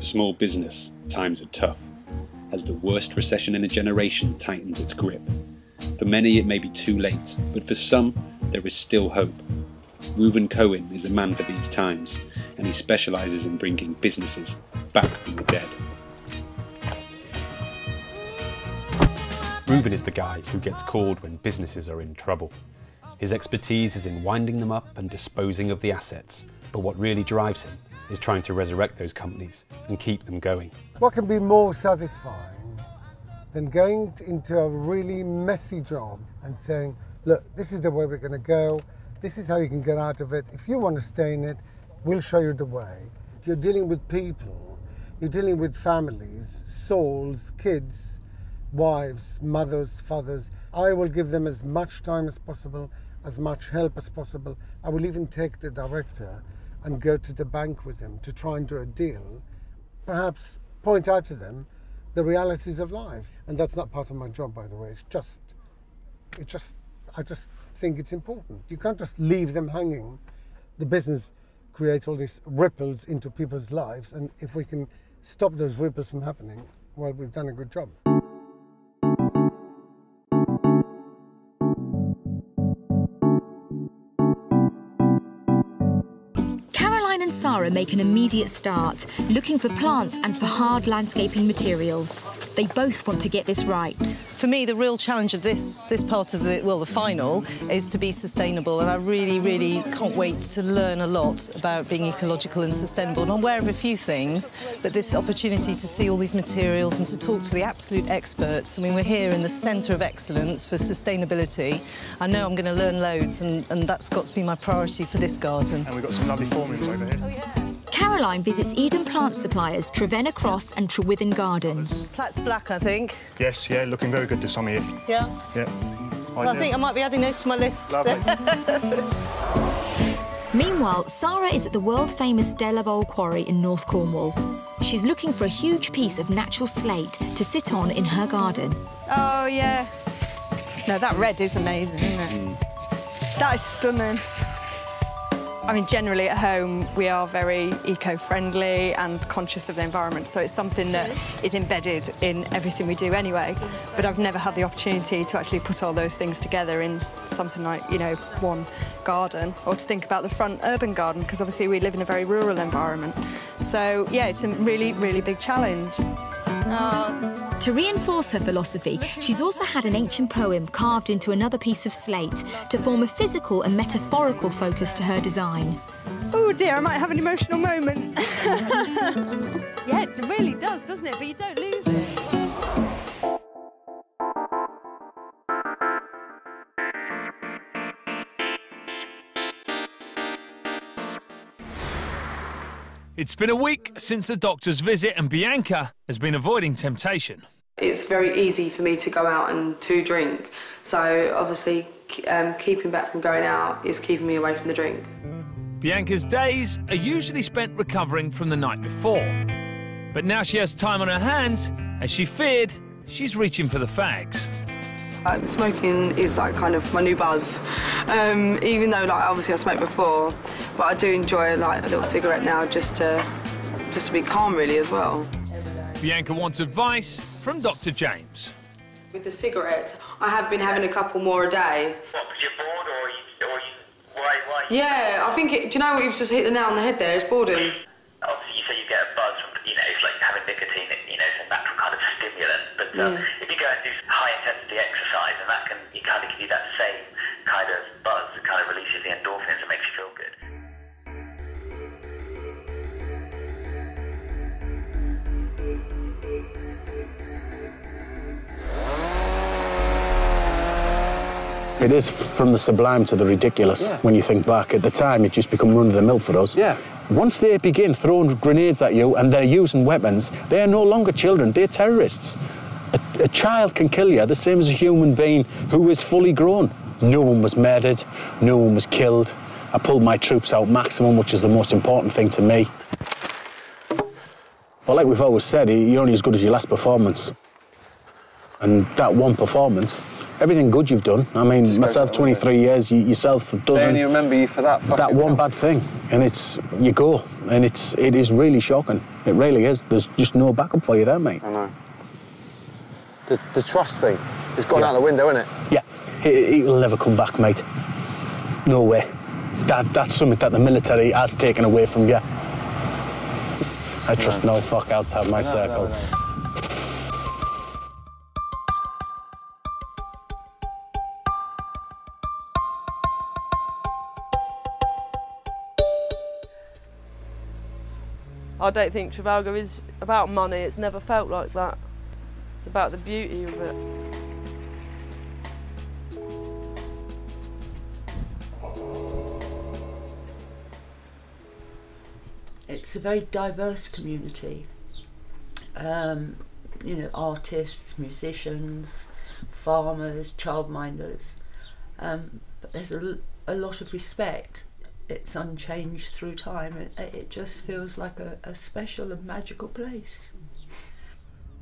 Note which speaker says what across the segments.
Speaker 1: For small business, times are tough, as the worst recession in a generation tightens its grip. For many it may be too late, but for some there is still hope. Rowe Cohen is a man for these times, and he specialises in bringing businesses back from the dead.
Speaker 2: Rowe is the guy who gets called when businesses are in trouble. His expertise is in winding them up and disposing of the assets, but what really drives him is trying to resurrect those companies and keep them going.
Speaker 3: What can be more satisfying than going into a really messy job and saying, look, this is the way we're going to go, this is how you can get out of it, if you want to stay in it, we'll show you the way. You're dealing with people, you're dealing with families, souls, kids, wives, mothers, fathers. I will give them as much time as possible, as much help as possible. I will even take the director and go to the bank with him to try and do a deal, perhaps point out to them the realities of life. And that's not part of my job, by the way. I just think it's important. You can't just leave them hanging. The business creates all these ripples into people's lives, and if we can stop those ripples from happening, well, we've done a good job.
Speaker 4: And Sarah make an immediate start, looking for plants and for hard landscaping materials. They both want to get this right.
Speaker 5: For me, the real challenge of this part of the final is to be sustainable, and I really can't wait to learn a lot about being ecological and sustainable. And I'm aware of a few things, but this opportunity to see all these materials and to talk to the absolute experts. I mean, we're here in the centre of excellence for sustainability. I know I'm going to learn loads, and that's got to be my priority for this garden.
Speaker 6: And we've got some lovely formings over here.
Speaker 5: Oh, yes.
Speaker 4: Caroline visits Eden plant suppliers Trevenna Cross and Trewithen Gardens.
Speaker 5: Platt's black, I think.
Speaker 6: Yes, yeah, looking very good this time of year.
Speaker 5: Yeah?
Speaker 6: Yeah.
Speaker 5: Well, I think I might be adding those to my list.
Speaker 6: Lovely.
Speaker 4: Meanwhile, Sarah is at the world-famous Delabole quarry in North Cornwall. She's looking for a huge piece of natural slate to sit on in her garden.
Speaker 7: Oh, yeah. No, that red is amazing, isn't it? That is stunning. I mean, generally at home, we are very eco-friendly and conscious of the environment, so it's something that is embedded in everything we do anyway. But I've never had the opportunity to actually put all those things together in something like, you know, one garden, or to think about the front urban garden, because obviously we live in a very rural environment. So, yeah, it's a really big challenge.
Speaker 4: To reinforce her philosophy, she's also had an ancient poem carved into another piece of slate to form a physical and metaphorical focus to her design.
Speaker 7: Oh dear, I might have an emotional moment.
Speaker 5: Yeah, it really does, doesn't it? But you don't lose it.
Speaker 8: It's been a week since the doctor's visit and Bianca has been avoiding temptation.
Speaker 9: It's very easy for me to go out and to drink, so obviously keeping back from going out is keeping me away from the drink.
Speaker 8: Bianca's days are usually spent recovering from the night before. But now she has time on her hands, as she feared, she's reaching for the fags.
Speaker 9: Smoking is like kind of my new buzz, even though like obviously I smoked before, but I do enjoy like a little cigarette now just to be calm really as well.
Speaker 8: Bianca wants advice from Dr. James.
Speaker 9: With the cigarettes, I have been having a couple more a day.
Speaker 10: What, because you're bored or why?
Speaker 9: Yeah, I think do you know what, you've just hit the nail on the head there, it's boredom.
Speaker 10: Obviously you say you get a buzz from, you know, it's like having nicotine, you know, it's a natural kind of stimulant, but if you go and do high intensity exercise, and that can, you kind of give you that same kind of buzz, it kind of releases the endorphins and makes you feel good.
Speaker 11: It is from the sublime to the ridiculous when you think back. At the time, it just become run-of-the-mill for us. Yeah. Once they begin throwing grenades at you and they're using weapons, they are no longer children, they're terrorists. A child can kill you the same as a human being who is fully grown. No one was murdered, no one was killed. I pulled my troops out maximum, which is the most important thing to me. But like we've always said, you're only as good as your last performance. And that one performance everything good you've done. I mean, myself, 23 years, yourself, a dozen.
Speaker 12: They only remember you for that
Speaker 11: that one bad thing, and you go, and it is really shocking. It really is. There's just no backup for you there, mate.
Speaker 12: I know. The trust thing, it's gone out the window, isn't it?
Speaker 11: Yeah, it will never come back, mate. No way. That's something that the military has taken away from you. I trust no fuck outside my circle.
Speaker 12: No.
Speaker 13: I don't think Trafalgar is about money. It's never felt like that. It's about the beauty of it.
Speaker 14: It's a very diverse community. You know, artists, musicians, farmers, childminders. But there's a lot of respect. It's unchanged through time. It just feels like a special and magical place.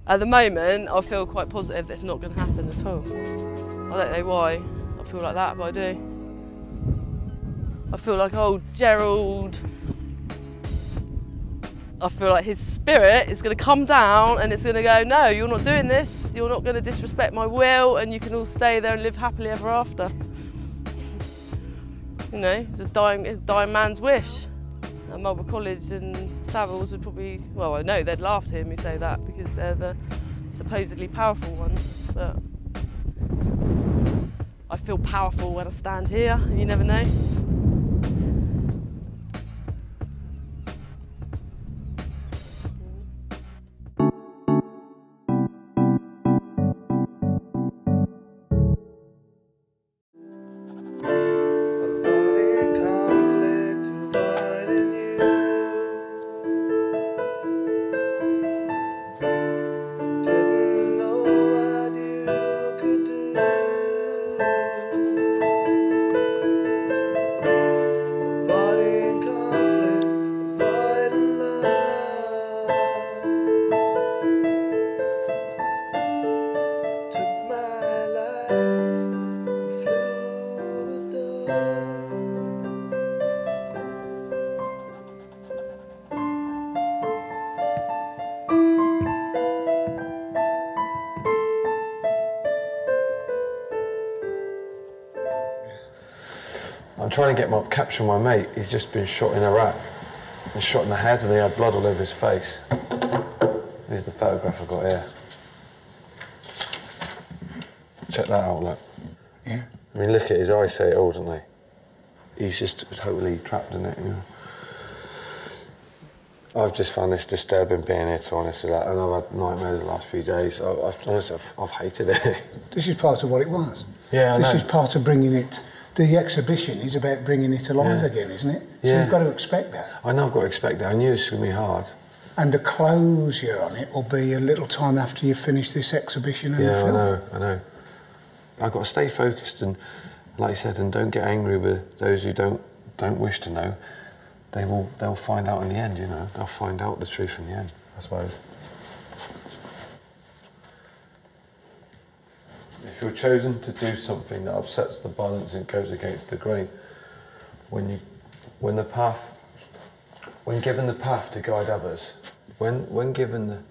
Speaker 13: At the moment, I feel quite positive that it's not going to happen at all. I don't know why I feel like that, but I do. I feel like old Gerald, I feel like his spirit is going to come down and it's going to go, no, you're not doing this, you're not going to disrespect my will, and you can all stay there and live happily ever after. You know, it's a dying man's wish. At Marlborough College and Savills would probably, well, I know they'd laugh to hear me say that because they're the supposedly powerful ones, but I feel powerful when I stand here, you never know.
Speaker 12: I'm trying to capture my mate. He's just been shot in Iraq. He's shot in the head and he had blood all over his face. Here's the photograph I've got here. Check that out, look.
Speaker 3: Yeah.
Speaker 12: I mean, look at his eyes say it all, don't they? He's just totally trapped in it, you know. I've just found this disturbing being here, to be honest with that, and I've had nightmares the last few days. Honestly, I've hated it.
Speaker 15: This is part of what it was.
Speaker 12: Yeah, I know.
Speaker 15: This is part of bringing it. The exhibition is about bringing it alive again, isn't it? So you've got to expect that.
Speaker 12: I know I've got to expect that. I knew it was going to be hard.
Speaker 15: And the closure on it will be a little time after you finish this exhibition and the film.
Speaker 12: I know. I've got to stay focused and, like I said, and don't get angry with those who don't wish to know. They'll find out in the end, you know. They'll find out the truth in the end, I suppose. If you're chosen to do something that upsets the balance and goes against the grain, when given the path to guide others, when given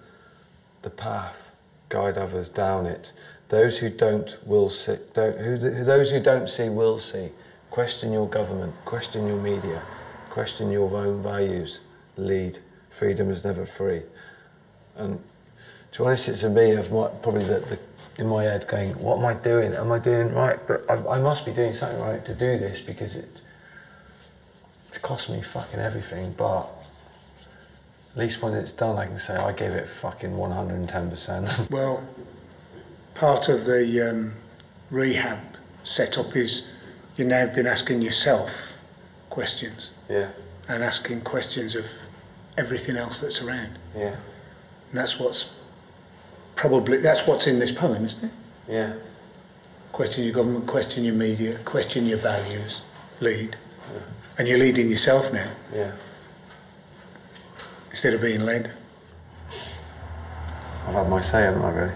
Speaker 12: the path, guide others down it. Those who don't will see. Those who don't see will see. Question your government. Question your media. Question your own values. Lead. Freedom is never free. And to be honest, it's to me of probably in my head going, what am I doing? Am I doing right? But I must be doing something right to do this because it cost me fucking everything. But at least when it's done, I can say I gave it fucking 110%.
Speaker 15: Well, part of the rehab setup is you've now been asking yourself questions.
Speaker 12: Yeah.
Speaker 15: And asking questions of everything else that's around.
Speaker 12: Yeah.
Speaker 15: And that's what's in this poem, isn't it?
Speaker 12: Yeah.
Speaker 15: Question your government, question your media, question your values, lead. Yeah. And you're leading yourself now.
Speaker 12: Yeah.
Speaker 15: Instead of being led.
Speaker 12: I've had my say, haven't I, really?